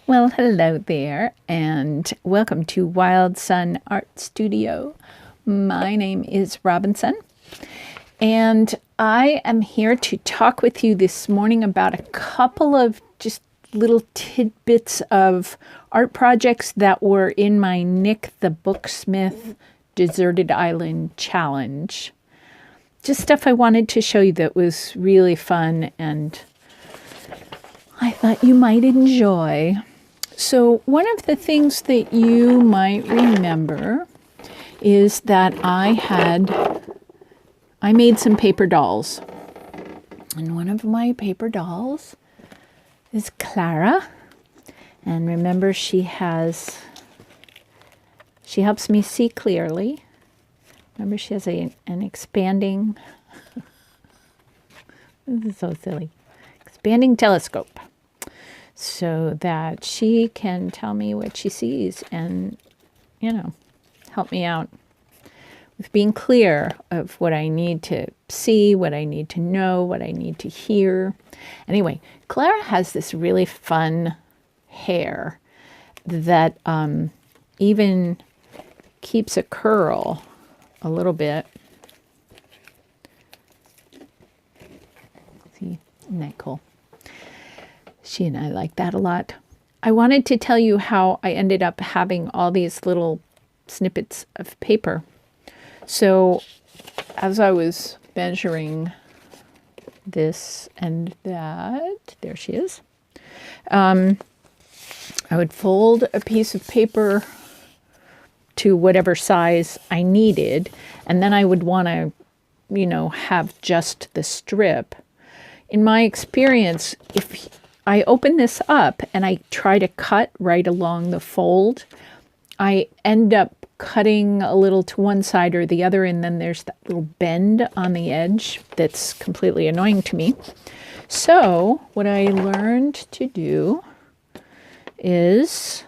Well, hello there, and welcome to Wild Sun Art Studio. My name is Robinsunne, and I am here to talk with you this morning about a couple of just little tidbits of art projects that were in my Nik the Booksmith Deserted Island Challenge. Just stuff I wanted to show you that was really fun and I thought you might enjoy. So one of the things that you might remember is that I made some paper dolls. And one of my paper dolls is Clara. And remember, she helps me see clearly. Remember, she has an expanding, this is so silly, expanding telescope, so that she can tell me what she sees and, help me out with being clear of what I need to see, what I need to know, what I need to hear. Anyway, Clara has this really fun hair that even keeps a curl a little bit. See, isn't that cool? She and I like that a lot. I wanted to tell you how I ended up having all these little snippets of paper. So as I was measuring this and that, there she is, I would fold a piece of paper to whatever size I needed, and then I would want to, have just the strip. In my experience, if I open this up and I try to cut right along the fold, I end up cutting a little to one side or the other, and then there's that little bend on the edge that's completely annoying to me. So what I learned to do is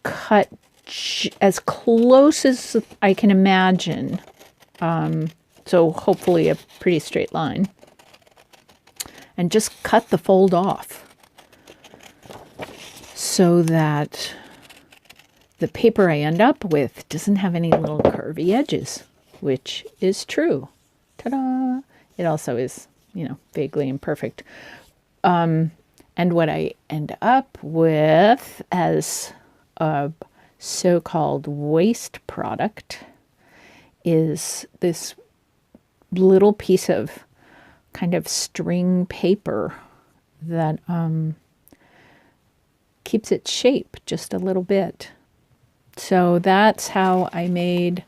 cut as close as I can imagine, so hopefully a pretty straight line, and just cut the fold off so that the paper I end up with doesn't have any little curvy edges, which is true. Ta-da! It also is, vaguely imperfect. And what I end up with as a so-called waste product is this little piece of kind of string paper that keeps its shape just a little bit. So that's how I made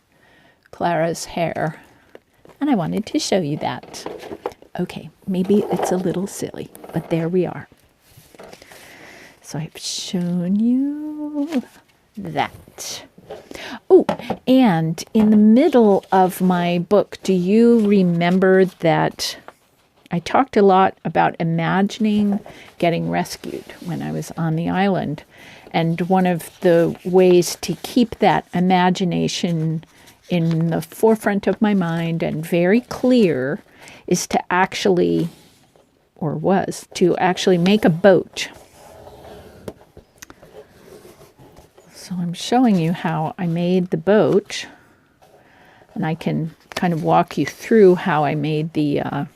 Clara's hair, and I wanted to show you that. Okay, maybe it's a little silly, but there we are. So I've shown you that. Oh, and in the middle of my book, do you remember that I talked a lot about imagining getting rescued when I was on the island? And one of the ways to keep that imagination in the forefront of my mind and very clear is to actually make a boat. So I'm showing you how I made the boat, and I can kind of walk you through how I made the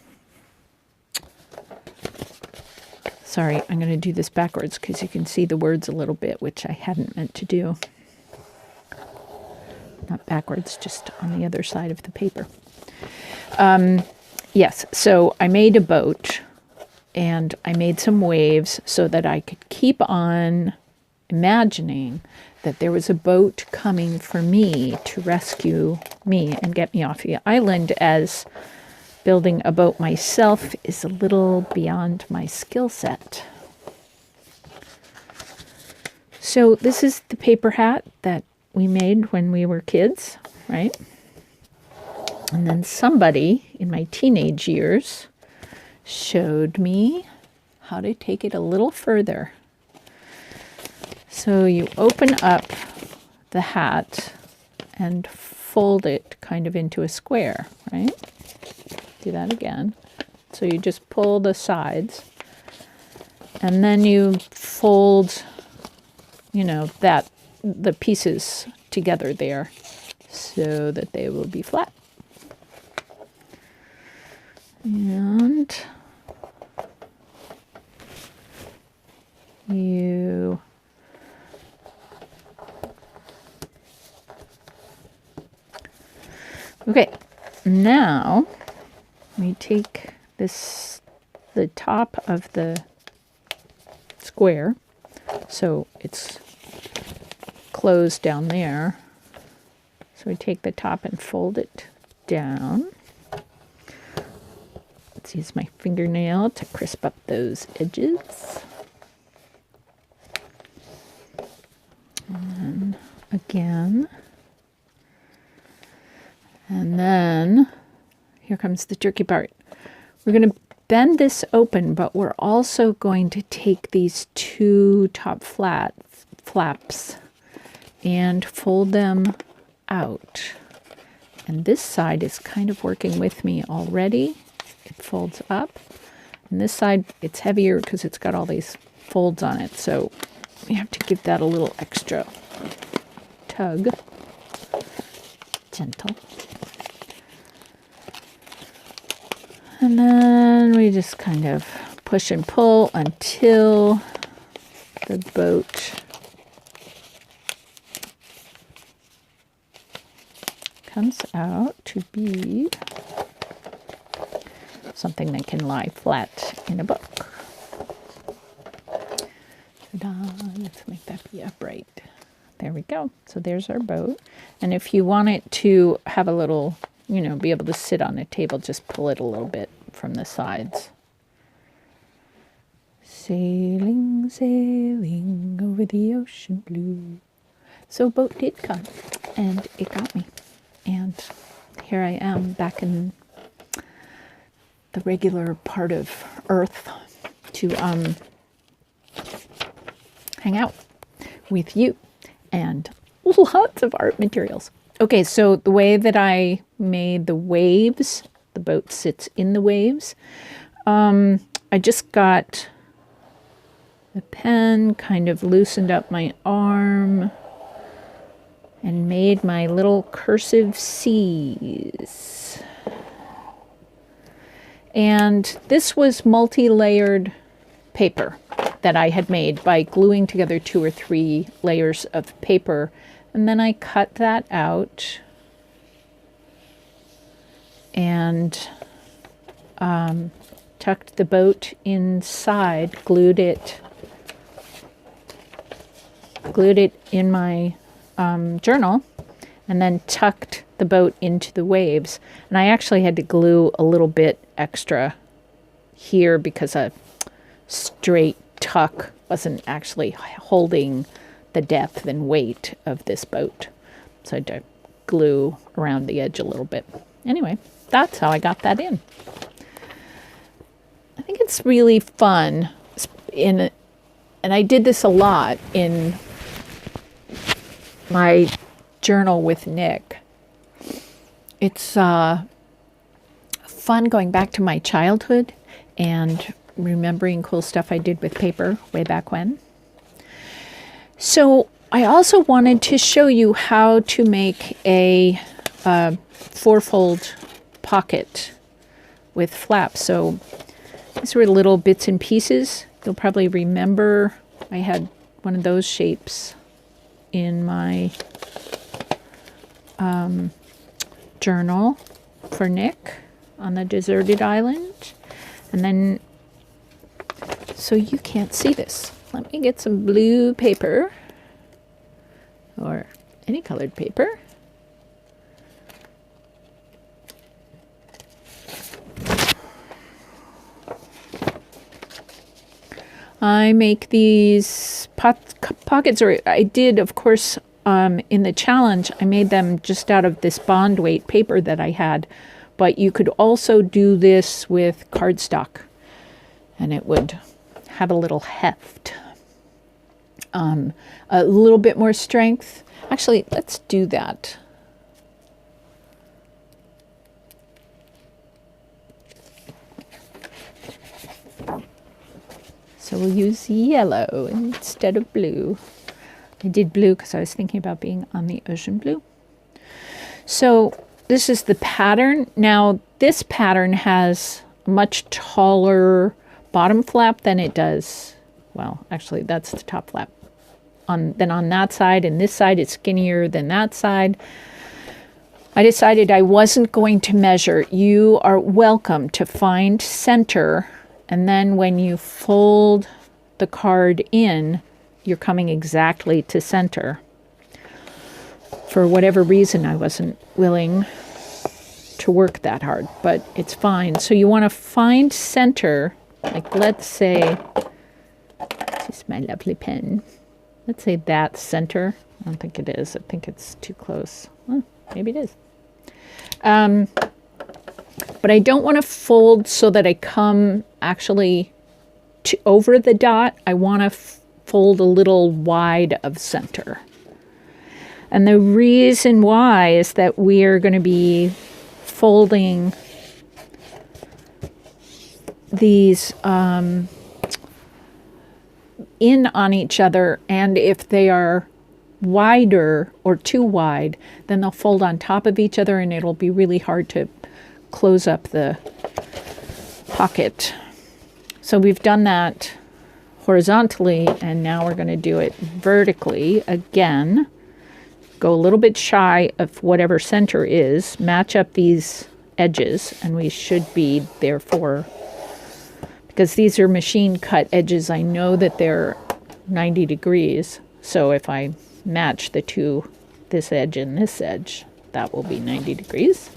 sorry, I'm going to do this backwards because you can see the words a little bit, which I hadn't meant to do. Not backwards, just on the other side of the paper. Yes, so I made a boat, and I made some waves so that I could keep on imagining that there was a boat coming for me to rescue me and get me off the island, as building a boat myself is a little beyond my skill set. So this is the paper hat that we made when we were kids, right? And then somebody in my teenage years showed me how to take it a little further. So you open up the hat and fold it kind of into a square, right? Do that again. So you just pull the sides And then you fold, you know, the pieces together there so that they will be flat. And you okay, now we take the top of the square, so it's closed down there. So we take the top and fold it down. Let's use my fingernail to crisp up those edges. And again. And then here comes the tricky part. We're going to bend this open, but we're also going to take these two top flaps and fold them out. And this side is kind of working with me already. It folds up. And this side, it's heavier because it's got all these folds on it. So we have to give that a little extra tug. Gentle. And then we just kind of push and pull until the boat comes out to be something that can lie flat in a book. Ta-da. Let's make that be upright. There we go. So there's our boat. And if you want it to have a little, you know, be able to sit on a table, just pull it a little bit from the sides. Sailing, sailing over the ocean blue. So boat did come, and it got me. And here I am back in the regular part of Earth to hang out with you and lots of art materials. Okay, so the way that I made the waves, the boat sits in the waves. I just got the pen, kind of loosened up my arm, and made my little cursive C's. And this was multi-layered paper that I had made by gluing together 2 or 3 layers of paper. And then I cut that out and tucked the boat inside, glued it in my journal, and then tucked the boat into the waves. And I actually had to glue a little bit extra here because a straight tuck wasn't actually holding the depth and weight of this boat. So I had to glue around the edge a little bit. Anyway, that's how I got that in. I think it's really fun, and I did this a lot in my journal with Nik. It's fun going back to my childhood and remembering cool stuff I did with paper way back when. So I also wanted to show you how to make a 4-fold pocket with flaps. So these were little bits and pieces. You'll probably remember I had one of those shapes in my journal for Nik on the deserted island. And then, so you can't see this, let me get some blue paper or any colored paper. I make these pockets, or I did, of course, in the challenge, I made them just out of this bond weight paper that I had, but you could also do this with cardstock, and it would have a little heft, a little bit more strength. Actually, let's do that. So we'll use yellow instead of blue. I did blue because I was thinking about being on the ocean blue. So this is the pattern. Now this pattern has a much taller bottom flap than it does, well, actually that's the top flap. Then on that side, and this side it's skinnier than that side. I decided I wasn't going to measure. You are welcome to find center, and then when you fold the card in, you're coming exactly to center. For whatever reason, I wasn't willing to work that hard, but it's fine. So you want to find center, like let's say, this is my lovely pen. Let's say that's center. I don't think it is. I think it's too close. Well, maybe it is. But I don't want to fold so that I come actually over the dot. I want to fold a little wide of center. And the reason why is that we are going to be folding these in on each other, and if they are wider or too wide, then they'll fold on top of each other and it'll be really hard to close up the pocket. So we've done that horizontally, and now we're going to do it vertically again. Go a little bit shy of whatever center is, match up these edges, and we should be therefore, because these are machine cut edges, I know that they're 90 degrees. So if I match the two, this edge and this edge, that will be 90 degrees.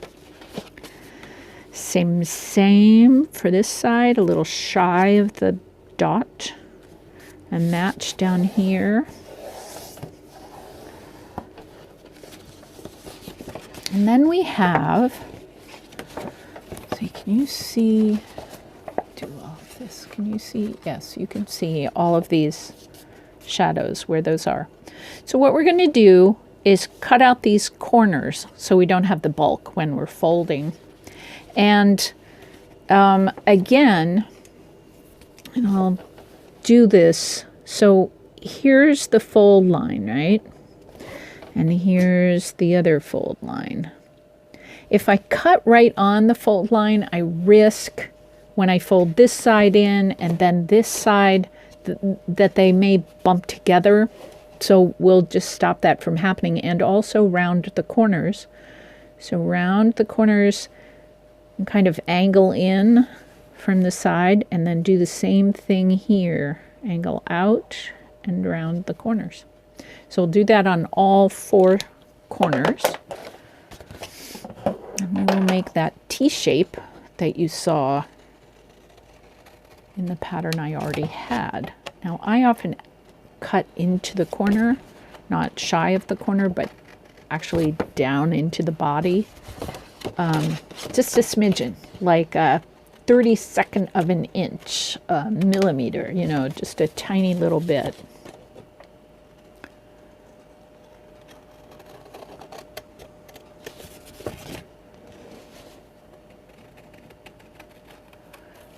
Same for this side, a little shy of the dot, and match down here. And then we have, see, can you see, do all of this, can you see? Yes, you can see all of these shadows where those are. So what we're going to do is cut out these corners so we don't have the bulk when we're folding. And again, and I'll do this. So here's the fold line, right? And here's the other fold line. If I cut right on the fold line, I risk when I fold this side in and then this side that they may bump together. So we'll just stop that from happening, and also round the corners. So round the corners and kind of angle in from the side, and then do the same thing here. Angle out and round the corners. So we'll do that on all four corners. And then we'll make that T shape that you saw in the pattern I already had. Now I often cut into the corner, not shy of the corner, but actually down into the body. Just a smidgen, like a 32nd of an inch, millimeter, you know, just a tiny little bit.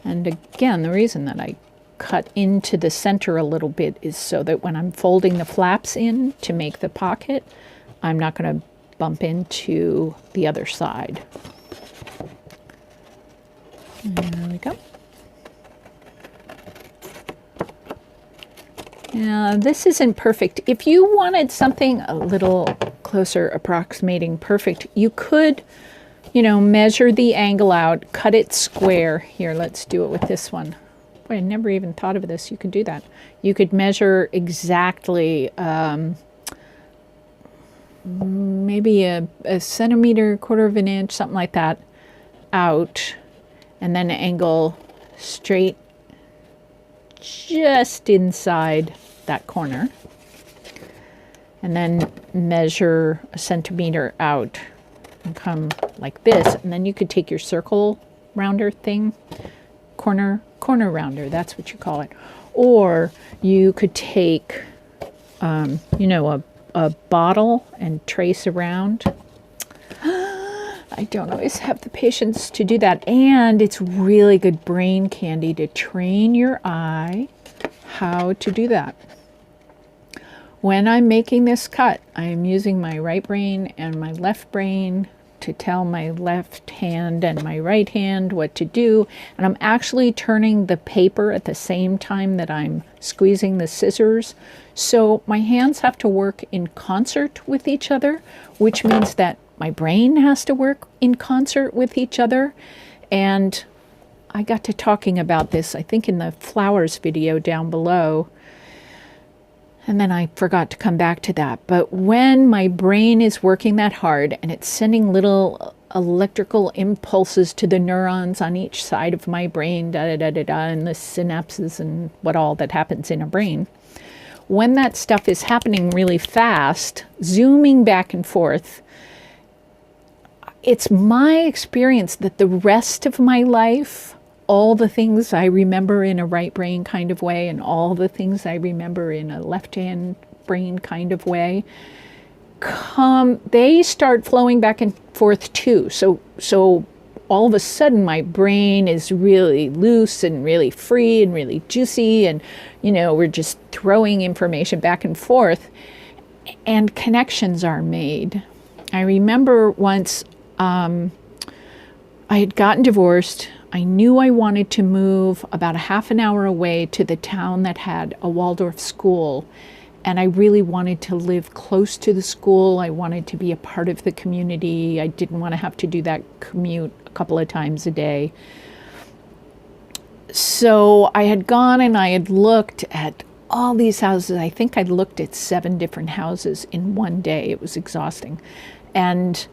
And again, the reason that I cut into the center a little bit is so that when I'm folding the flaps in to make the pocket, I'm not going to bump into the other side. And there we go. Now, this isn't perfect. If you wanted something a little closer approximating perfect, you could, you know, measure the angle out, cut it square. Here, let's do it with this one. Boy, I never even thought of this. You could do that. You could measure exactly maybe a centimeter, quarter of an inch, something like that, out, and then angle straight just inside that corner, and then measure a centimeter out and come like this, and then you could take your circle rounder thing, corner rounder, that's what you call it. Or you could take, you know, a bottle and trace around. I I don't always have the patience to do that. And it's really good brain candy to train your eye how to do that. When I'm making this cut, I'm using my right brain and my left brain to tell my left hand and my right hand what to do. And I'm actually turning the paper at the same time that I'm squeezing the scissors. So my hands have to work in concert with each other, which means that my brain has to work in concert with each other. And I got to talking about this, I think, in the flowers video down below. And then I forgot to come back to that. But when my brain is working that hard and it's sending little electrical impulses to the neurons on each side of my brain, and the synapses and what all that happens in a brain, when that stuff is happening really fast, zooming back and forth, it's my experience that the rest of my life, all the things I remember in a right brain kind of way and all the things I remember in a left hand brain kind of way, they start flowing back and forth too. So all of a sudden my brain is really loose and really free and really juicy, and we're just throwing information back and forth and connections are made. I remember once I had gotten divorced. I knew I wanted to move about a half an hour away to the town that had a Waldorf school. And I really wanted to live close to the school. I wanted to be a part of the community. I didn't want to have to do that commute a couple of times a day. So I had gone and I had looked at all these houses. I think I looked at 7 different houses in one day. It was exhausting. And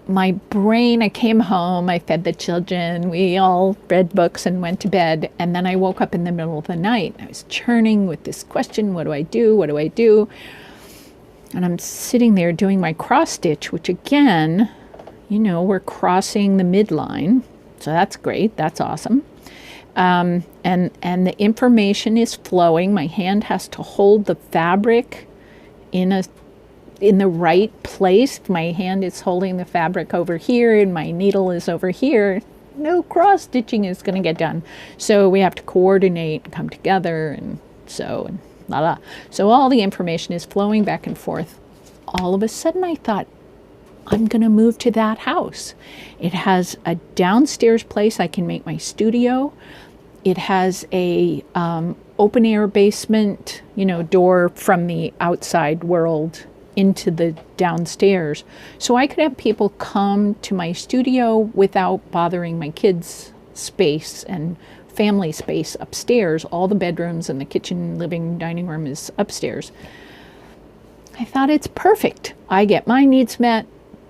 my brain, I came home, I fed the children, we all read books and went to bed. And then I woke up in the middle of the night. I was churning with this question, what do I do? What do I do? And I'm sitting there doing my cross stitch, which again, we're crossing the midline. So that's great. That's awesome. And the information is flowing. My hand has to hold the fabric in the right place. If my hand is holding the fabric over here and my needle is over here, no cross stitching is going to get done. So we have to coordinate and come together and sew and la la. So all the information is flowing back and forth. All of a sudden I thought, I'm going to move to that house. It has a downstairs place I can make my studio. It has a open air basement, door from the outside world into the downstairs. So I could have people come to my studio without bothering my kids' space and family space upstairs. All the bedrooms and the kitchen, living, dining room is upstairs. I thought it's perfect. I get my needs met.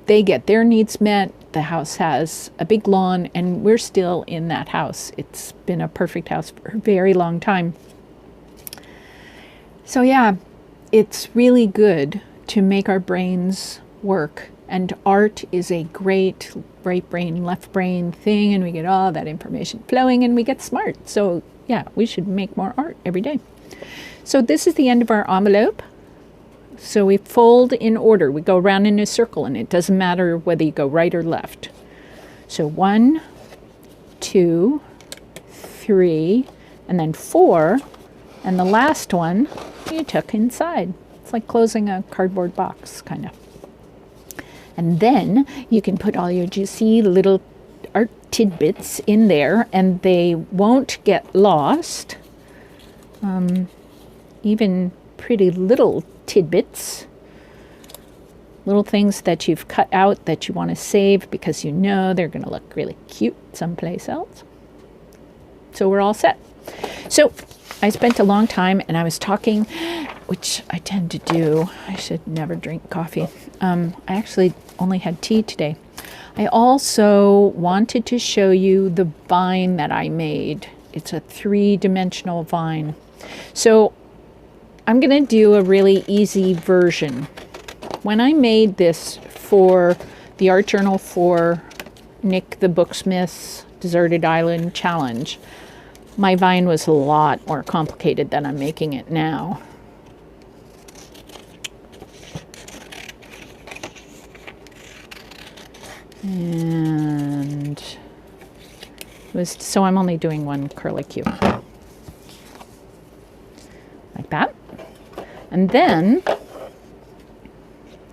They get their needs met. The house has a big lawn and we're still in that house. It's been a perfect house for a very long time. So yeah, it's really good to make our brains work. And art is a great right brain, left brain thing, and we get all that information flowing and we get smart. So yeah, we should make more art every day. So this is the end of our envelope. So we fold in order. We go around in a circle and it doesn't matter whether you go right or left. So 1, 2, 3, and then 4. And the last one you tuck inside. It's like closing a cardboard box, kind of. And then you can put all your juicy little art tidbits in there and they won't get lost. Even pretty little tidbits, little things that you've cut out that you want to save because they're going to look really cute someplace else. So we're all set. So I spent a long time and I was talking, which I tend to do. I should never drink coffee. I actually only had tea today. I also wanted to show you the vine that I made. It's a 3-dimensional vine. So I'm going to do a really easy version. When I made this for the art journal for Nik the Booksmith's Deserted Island Challenge, my vine was a lot more complicated than I'm making it now. And so I'm only doing one curlicue. Like that. And then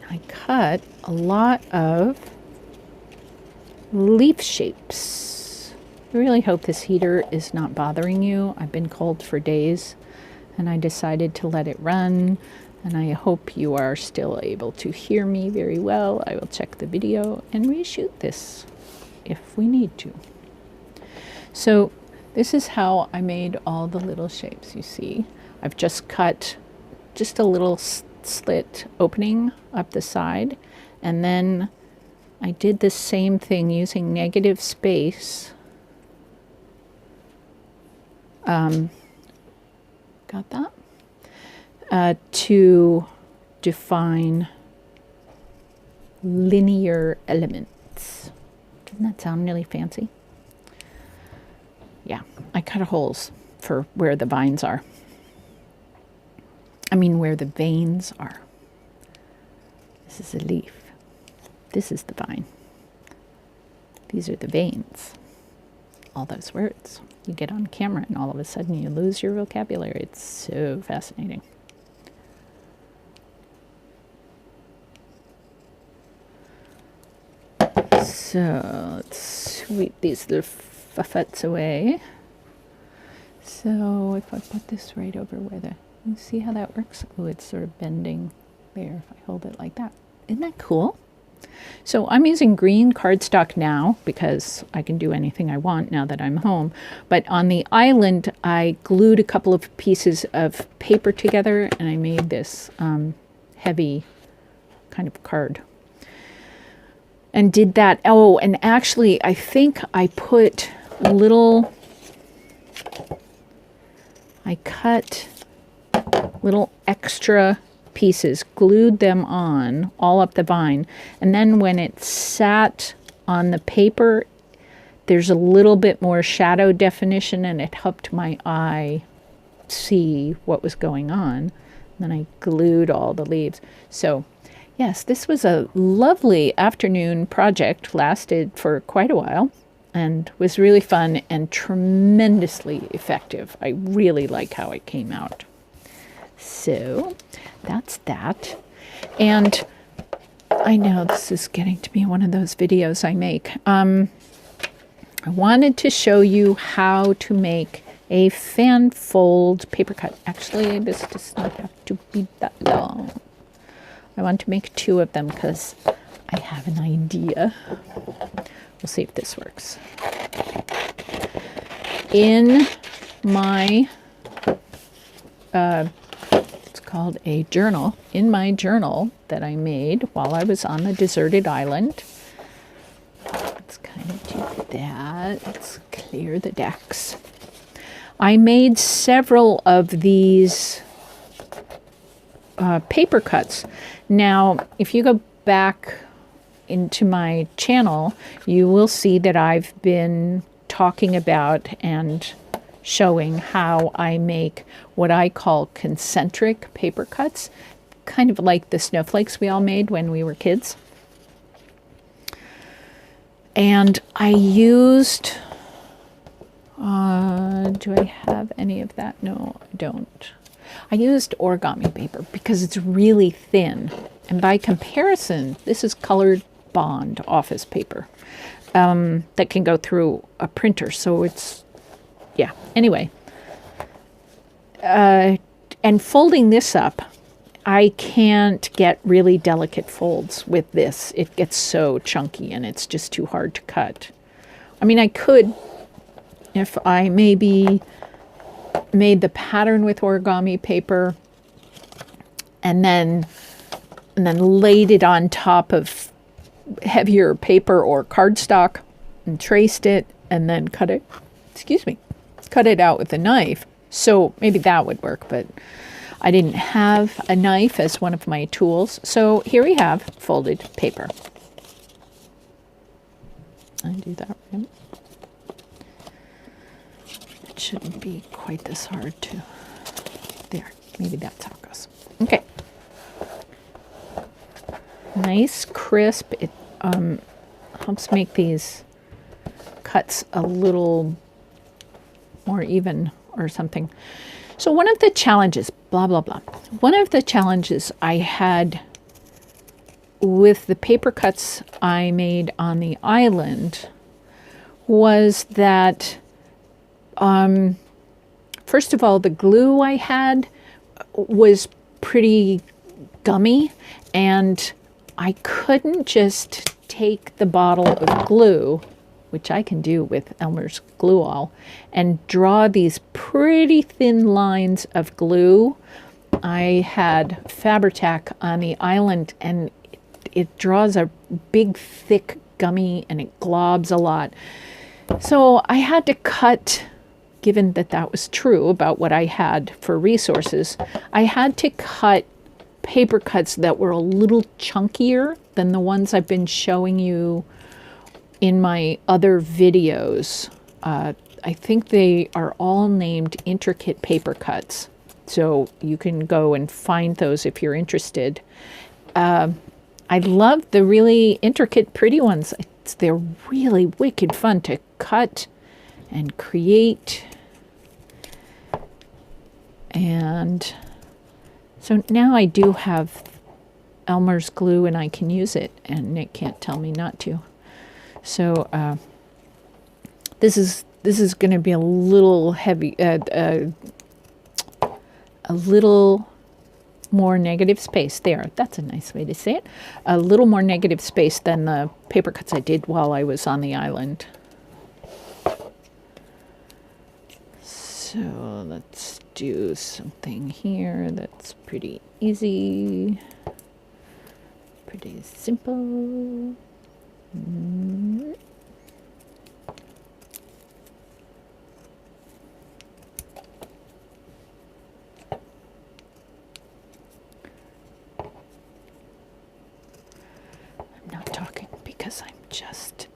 I cut a lot of leaf shapes. I really hope this heater is not bothering you. I've been cold for days and I decided to let it run, and I hope you are still able to hear me very well. I will check the video and reshoot this if we need to. So this is how I made all the little shapes. You see, I've just cut just a little slit opening up the side, and then I did the same thing using negative space. Got that? To define linear elements. Doesn't that sound really fancy? Yeah, I cut holes for where the vines are. I mean, where the veins are. This is a leaf. This is the vine. These are the veins. All those words. You get on camera and all of a sudden you lose your vocabulary. It's so fascinating. So let's sweep these little fuffets away. So if I put this right over where you see how that works? Oh, it's sort of bending there if I hold it like that. Isn't that cool? So I'm using green cardstock now because I can do anything I want now that I'm home. But on the island, I glued a couple of pieces of paper together and I made this heavy kind of card. And did that. Oh, and actually, I think I put I cut little extra pieces, glued them on all up the vine, and then when it sat on the paper, there's a little bit more shadow definition and it helped my eye see what was going on. And then I glued all the leaves. So yes, this was a lovely afternoon project, lasted for quite a while and was really fun and tremendously effective. I really like how it came out. So that's that. And I know this is getting to be one of those videos I make. I wanted to show you how to make a fan fold paper cut. Actually, this does not have to be that long. I want to make 2 of them because I have an idea. We'll see if this works. In my it's called a journal. In my journal that I made while I was on the deserted island. Let's kind of do that. Let's clear the decks. I made several of these paper cuts. Now, if you go back into my channel, you will see that I've been talking about and showing how I make what I call concentric paper cuts, kind of like the snowflakes we all made when we were kids. And I used, do I have any of that? No, I don't. I used origami paper because it's really thin. And by comparison, this is colored bond office paper that can go through a printer. So it's, yeah, anyway. And folding this up, I can't get really delicate folds with this. It gets so chunky and it's just too hard to cut. I mean, I could, if I maybe made the pattern with origami paper and then laid it on top of heavier paper or cardstock and traced it and then cut it out with a knife. So maybe that would work, but I didn't have a knife as one of my tools. So here we have folded paper. I do that right. It shouldn't be quite this hard to, there, maybe that's how it goes. Okay. Nice, crisp. helps make these cuts a little more even or something. So one of the challenges, blah, blah, blah. One of the challenges I had with the paper cuts I made on the island was that, first of all, the glue I had was pretty gummy, and I couldn't just take the bottle of glue, which I can do with Elmer's Glue All, and draw these pretty thin lines of glue. I had Fabri-Tac on the island, and it draws a big, thick gummy, and it globs a lot. So I had to cut, given that that was true about what I had for resources, I had to cut paper cuts that were a little chunkier than the ones I've been showing you in my other videos. I think they are all named intricate paper cuts. So you can go and find those if you're interested. I love the really intricate, pretty ones. They're really wicked fun to cut and create. And so now I do have Elmer's glue and I can use it, and Nick can't tell me not to. So this is going to be a little heavy, a little more negative space there. That's a nice way to say it. A little more negative space than the paper cuts I did while I was on the island. So let's do something here that's pretty easy, pretty simple. I'm not talking because I'm just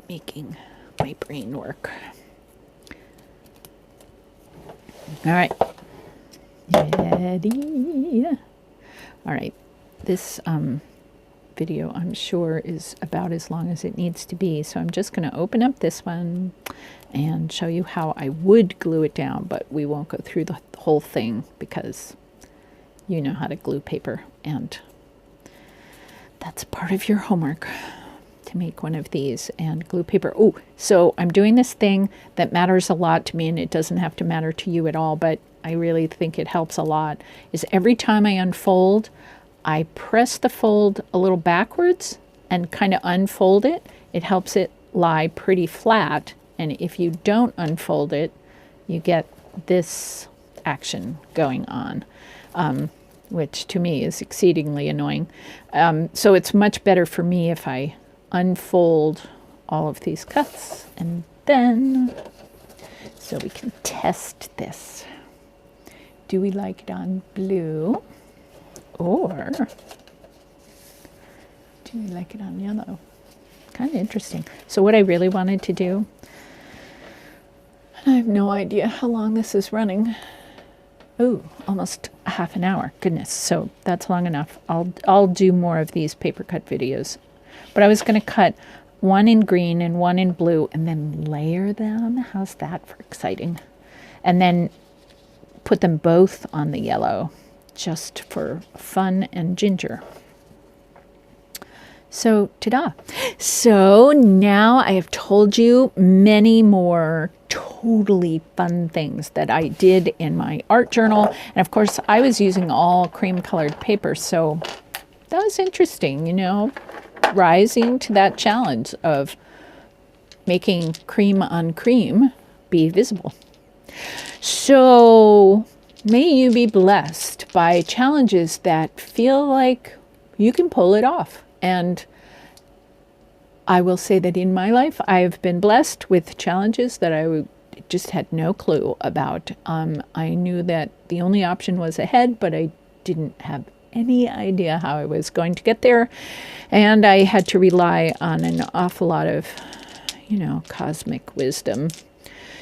making my brain work. All right. Ready? All right. This video, I'm sure, is about as long as it needs to be. So I'm just going to open up this one and show you how I would glue it down, but we won't go through the whole thing because you know how to glue paper, and that's part of your homework, to make one of these and glue paper. Oh, so I'm doing this thing that matters a lot to me, and it doesn't have to matter to you at all, but I really think it helps a lot, is every time I unfold, I press the fold a little backwards and kind of unfold it. It helps it lie pretty flat. And if you don't unfold it, you get this action going on, which to me is exceedingly annoying. So it's much better for me if I unfold all of these cuts, and then, so we can test this. Do we like it on blue? Or do we like it on yellow? Kind of interesting. So what I really wanted to do, I have no idea how long this is running. Oh, almost half an hour. Goodness. So that's long enough. I'll do more of these paper cut videos. But I was going to cut one in green and one in blue and then layer them. How's that for exciting? And then put them both on the yellow, just for fun and ginger. So, ta-da. So now I have told you many more totally fun things that I did in my art journal. And of course, I was using all cream colored paper. So that was interesting, you know, rising to that challenge of making cream on cream be visible. So may you be blessed by challenges that feel like you can pull it off. And I will say that in my life, I've been blessed with challenges that I just had no clue about. I knew that the only option was ahead, but I didn't have any idea how I was going to get there. And I had to rely on an awful lot of, you know, cosmic wisdom.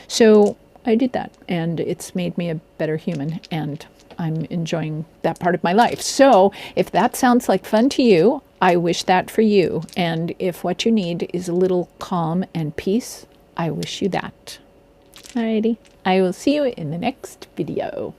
So I did that, and it's made me a better human, and I'm enjoying that part of my life. So if that sounds like fun to you, I wish that for you. And if what you need is a little calm and peace, I wish you that. Alrighty. I will see you in the next video.